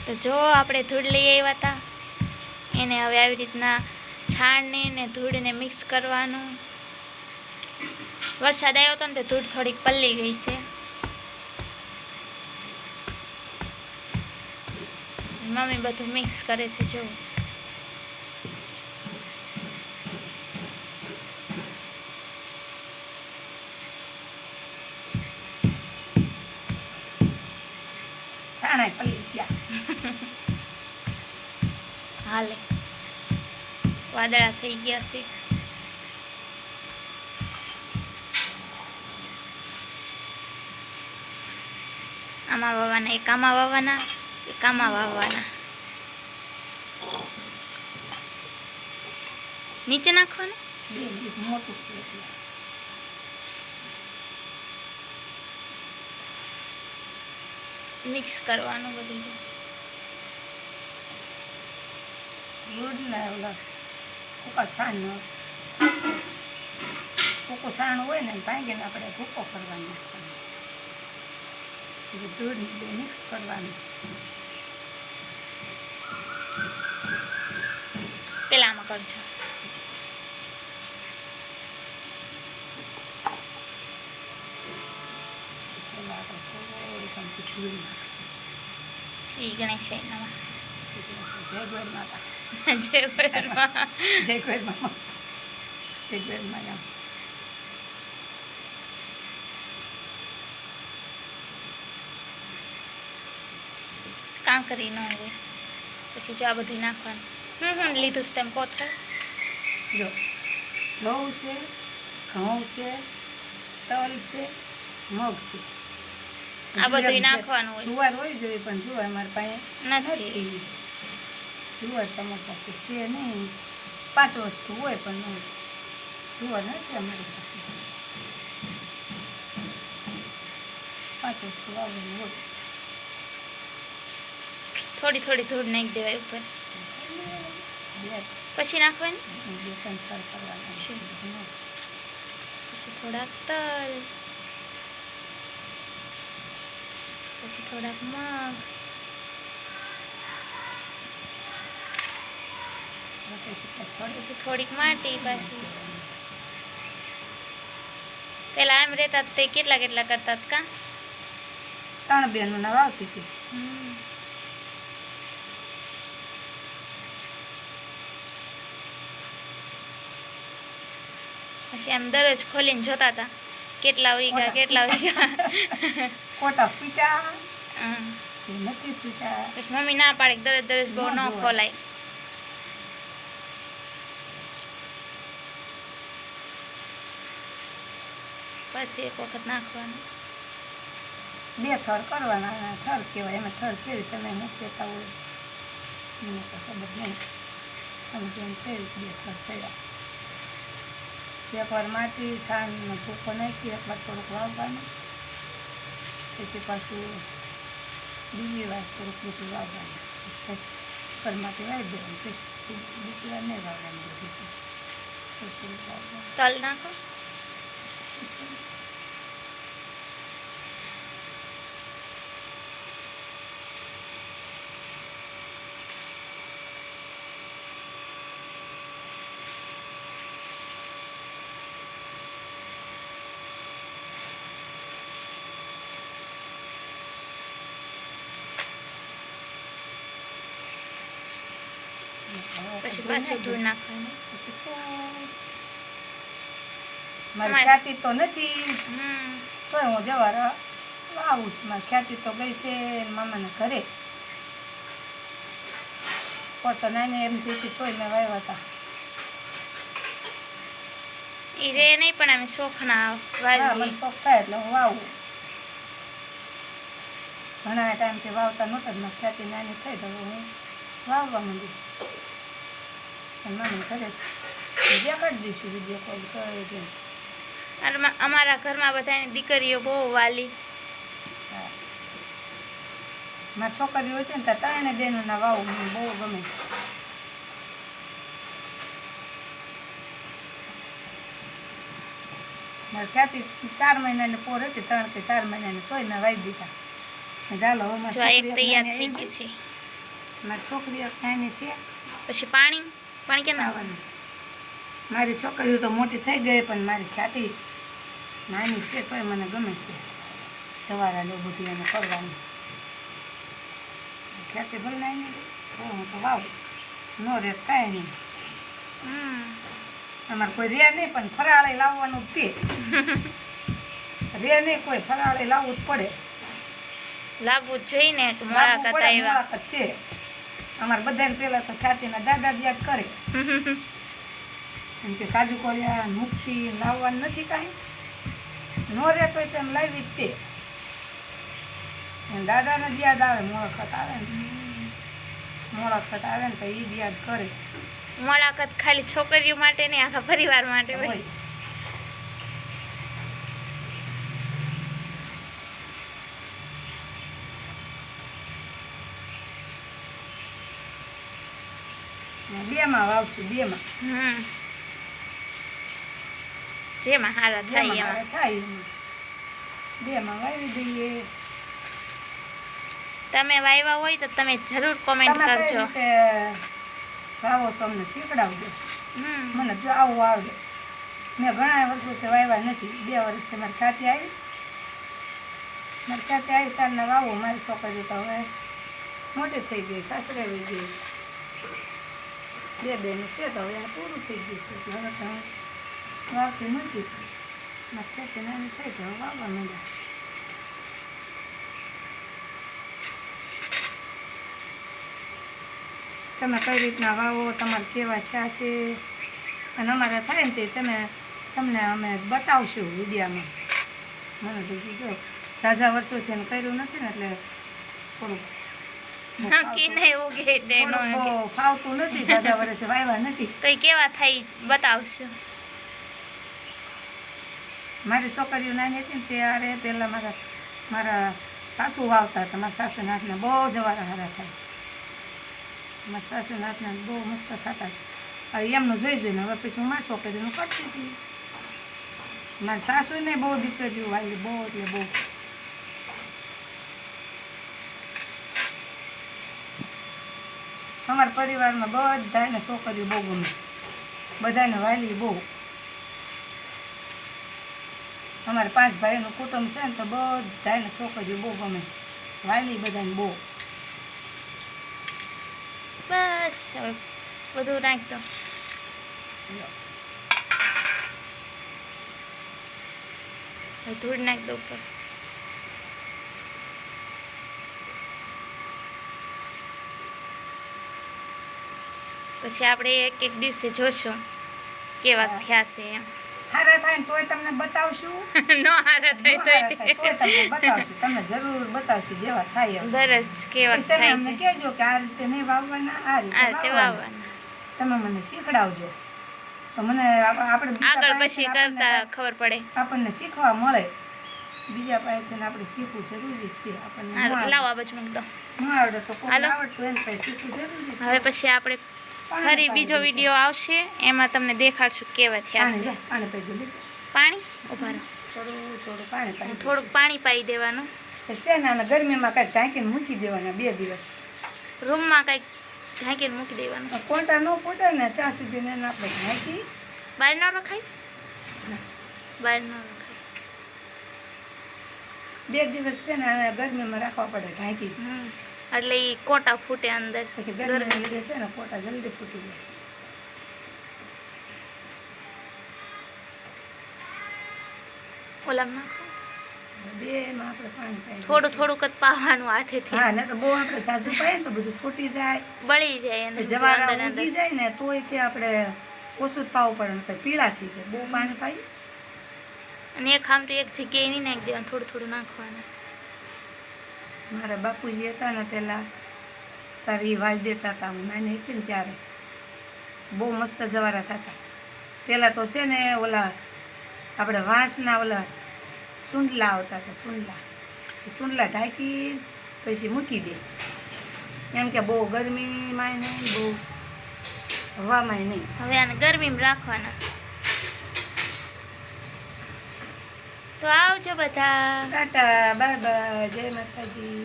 તો જો આપણે ધૂળ લઈ આવ્યા હતા એને હવે આવી રીતના છાણને ને ધૂળને મિક્સ કરવાનું. વરસાદ આવ્યો હતો ને તો ધૂળ થોડીક પલ્લી ગઈ છે. મમ્મી બધું મિક્સ કરે છે જો. છાણા પલ્લી ગયા. હાલે વાદળા થઈ ગયા છે. આમાં વાવવાના, એક આમાં વાવવાના, એક આમાં વાવવાના. નીચે નાખવાનું. મોટું છે એટલે મિક્સ કરવાનું બધું. દૂધના ઓલા ભૂકા છાણ ભૂકો છાણ હોય ને ભાંગીને આપણે ભૂકો કરવાનો. દૂધ મિક્સ કરવાનું. પેલા આમાં કરજો. પેલા આપણે થોડીક આમથી ધૂળ નાખશું. શ્રી ગણેશ નમઃ. જય ગોર માતા. જય ગોરમાં. જય ગોર મામા. જય ગોર માયા. કાંકરી ન હોય પછી જો આ બધું નાખવાનું. લીધું છે તેમ કોથળ. જો જવ છે, ઘઉં છે, તલ છે, મગ છે. આ બધું નાખવાનું હોય. જુવાર હોય જોઈએ પણ જુવાર અમારી પાસે નથી. જુવાર તમારી પાસે છે નહીં. 5 વસ્તુ હોય પણ જુવાર નથી અમારી પાસે. 5 વસ્તુ વાવેલી હોય. થોડી થોડી ધૂળ નાખી દેવાય ઉપર. પછી નાખવાની. પછી પછી થોડાક તલ, પછી થોડાક મગ, પછી થોડીક માટી. પાછી પેલા આમ રહેતા તે કેટલા કેટલા કરતા કા 3 બહેનો ના વાવતી હતી. પછી આમ દરરોજ ખોલીને જોતા હતા કેટલા વીઘા કેટલા વીઘા. કોટા પીટા નથી પીટા. પછી મમ્મી ના પાડે દરરોજ દરરોજ બહુ ન ખોલાય. પછી એક વખત નાખવાનું. 2 થર કરવાના. થર કહેવાય. એમાં થર કેવી તમે મૂકતા હોય મને તો ખબર નહીં. તમે જેમ કેવી 2 થર કર્યા. એકવાર માટી છાણનો ભૂકો નાખી એકવાર થોડુંક વાવવાનું. પછી પાછું બીજી વાર થોડુંક બીજું વાવવાનું. ઘરમાંથી વાવી દેવાનું. પછી બીજી વાર નહીં વાવવાનું. તલ નાખો. પછી પાછું ધૂળ નાખવાનું. મારી ખ્યાતિ તો નથી તો હું જવાર વાવું છું. મારી ખ્યાતિ તો ગઈ છે મામાના ઘરે. તો નાની એમ થી તોય મેં વાવ્યા હતા. એ રે નહીં પણ અમે શોખના મને શોખ થાય એટલે હું વાવું. ઘણા ટાઈમથી વાવતા નહોતા. મારી ખ્યાતિ નાની થઈ તો હું વાવવા માંડી. મને ઘરે દેખાડી દઈશું વિડીયો કોલ કરે. અમારા ઘરમાં બધાની દીકરીઓ બહુ વાલી. મારી છોકરીઓ છે ને ત્યાં 3 બહેનોના વાવું મને બહુ ગમે. મારી ખ્યાતિ 4 મહિનાની પોર હતી. 3 કે 4 મહિનાની તોય મેં વાવી દીધા. ચાલો એક તૈયાર થઈ ગઈ છે. મારી છોકરીઓ નાની છે પછી પાણી પાણી કેમ આવવાનું. મારી છોકરીઓ તો મોટી થઈ ગઈ પણ મારી ખ્યાતિ નાની છે તોય મને ગમે છે સવારે ને બધું એને કરવાનું. ખ્યાતિ ભલે નાની તો હું તો વાવું ન રહે કાંઈ નહીં. અમારે કોઈ રે નહીં પણ ફરાળે લાવવાનું જ તે રે નહીં કોઈ ફરાળે લાવવું જ પડે. લાગવું જ જોઈએ ને કે મુલાકાત આવ્યા. મુલાકાત છે અમારે બધાને પેલા તો ખ્યાતિના દાદા જ યાદ કરે એમ કે કાજુ કોરિયા મુક્તિ લાવવાનું નથી કાંઈ ન રહે તો તેમ લાવી જ તે દાદાને જ યાદ આવે. મુલાકાત આવે ને તો એ જ યાદ કરે. મુલાકાત ખાલી છોકરીઓ માટે નહીં આખા પરિવાર માટે હોય. હોય બેમાં વાવશું બેમાં જેમાં હારા થાય એમાં. થાય બેમાં વાવી દઈએ. તમે વાવ્યા હોય તો તમે જરૂર કોમેન્ટ તમે કઈ કરજો. રીતે વાવો તો અમને શીખડાવજો. હમ મને જો આવું આવડે. મેં ઘણા વર્ષોથી વાવ્યા નથી. 2 વર્ષથી મારી ખાતી આવી તારને વાવો. મારી છોકરી તો હવે મોટી થઈ ગઈ સાસરે આવી ગઈ 2 બેનું છે તો હવે પૂરું થઈ ગયું છે એટલે હવે તો વાવતી નથી. મારી ખેતી નાની થઈ તો હવે વાવવા માંડ્યા. તમે કઈ રીતના વાવો તમારે કેવા થયા છે અને અમારે થાય ને તે તમને અમે બતાવશું વિડીયામાં. મને તો જો ઝાઝા વર્ષોથી એને કર્યું નથી ને એટલે થોડુંક નક્કી નહીં ઉગે તે નો ઉગે. બહુ ફાવતું નથી. ઝાઝા વર્ષે વાવ્યા નથી. તો એ કેવા થાય બતાવશું. મારી છોકરીઓ નાની હતી ને ત્યારે પહેલાં મારા સાસુ વાવતા હતા. મારા સાસુના હાથના બહુ જવારા હારા થાય. મારા સાસુના હાથના બહુ મસ્ત થતા. હવે એમનું જોઈ જોઈને હવે પછી હું મારી છોકરીનું કરતી હતી. મારી સાસુને બહુ દીકરીઓ વાવી બહુ એટલે બહુ. અમારા પરિવારમાં બધાને છોકરીઓ બહુ ગમે. બધાને વાલી બહુ. અમારે 5 ભાઈનું કુટુંબ છે ને તો બધાને છોકરીઓ બહુ ગમે. વાલી બધાને બહુ. બસ હવે બધું નાખ દો. હવે ધૂળ નાખ દો ઉપર. પછી આપણે એક એક દિવસે જોશું કેવા થયા છે એમ. હારા થાય ને તોય તમને બતાવશું. નો હારા થાય ન હારા તો થાય તોય તમને બતાવશું. તમને જરૂર બતાવશું જેવા થાય એમ. દરજ કેવા પછી તમે થાય અમને છે કહેજો કે આ રીતે નહીં વાવવાના આ આ રીતે રીતે વાવવાના. વાવવાના. તમે મને શીખડાવજો તો મને આપણે બીજા આગળ પાસેથી પછી કરતા ખબર પડે. આપણને શીખવા મળે. બીજા પાસેથી આપણે શીખવું જરૂરી છે. આપણને ન હારું, આવડે. લાવો આ બાજુ મૂક દો. ન આવડે તો કોઈ હાલો. આવડતું એને પાસે શીખવું જરૂરી છે. હવે પછી આપણે ફરી બીજો વિડીયો આવશે એમાં તમને દેખાડશું કેવા થયા પાણી છે. જા, પાણી પાઈ દો લીધું. પાણી ઉભા રહો. થોડું થોડું પાણી પાઈ થોડુંક પાણી પાઈ દેવાનું. શેના ગરમીમાં કાંઈ ઢાંકીને મૂકી દેવાના 2 દિવસ. રૂમમાં કંઈક ઢાંકીને મૂકી દેવાનું. કોટા ન ફૂટે ને ત્યાં સુધી એને આપણે ઢાંકી બહાર ન રખાય. બહાર ન રખાય. 2 દિવસ છે ને એને ગરમીમાં રાખવા પડે ઢાંકી. એટલે એ કોટા ફૂટે અંદર. પછી ગરમીના લીધે છે ને કોટા જલ્દી ફૂટી જાય. ઓલામ નાખો. 2માં આપણે પાણી પાઈ થોડું થોડુંક જ પાવાનું હાથેથી. હા ને તો બહુ આપણે જાજુ પાઈએ ને તો બધું ફૂટી જાય. બળી જાય અંદર જવારા અંદર ઉગી જાય ને તોય તે આપણે ઓછું જ પાવું પડે ને તો પીળા થઈ જાય. બહુ પાણી પાઈ અને એક આમ તો એક જગ્યાએ નહીં નાખી દેવાનું, થોડું થોડું નાખવાનું. મારા બાપુજી હતા ને પહેલાં તારે એ વાજ દેતા હતા. હું નાની હતી ને ત્યારે બહુ મસ્ત જવારા થતા. પહેલાં તો છે ને ઓલા આપણે વાંસના ઓલા સુંડલા આવતા હતા. સુંડલા ઢાંકી પછી મૂકી દે. એમ કે બહુ ગરમીમાં નહીં બહુ હવામાં નહીં. હવે આને ગરમીમાં રાખવાના. તો આવજો બધા. ટાટા બાય બાય જય માતાજી.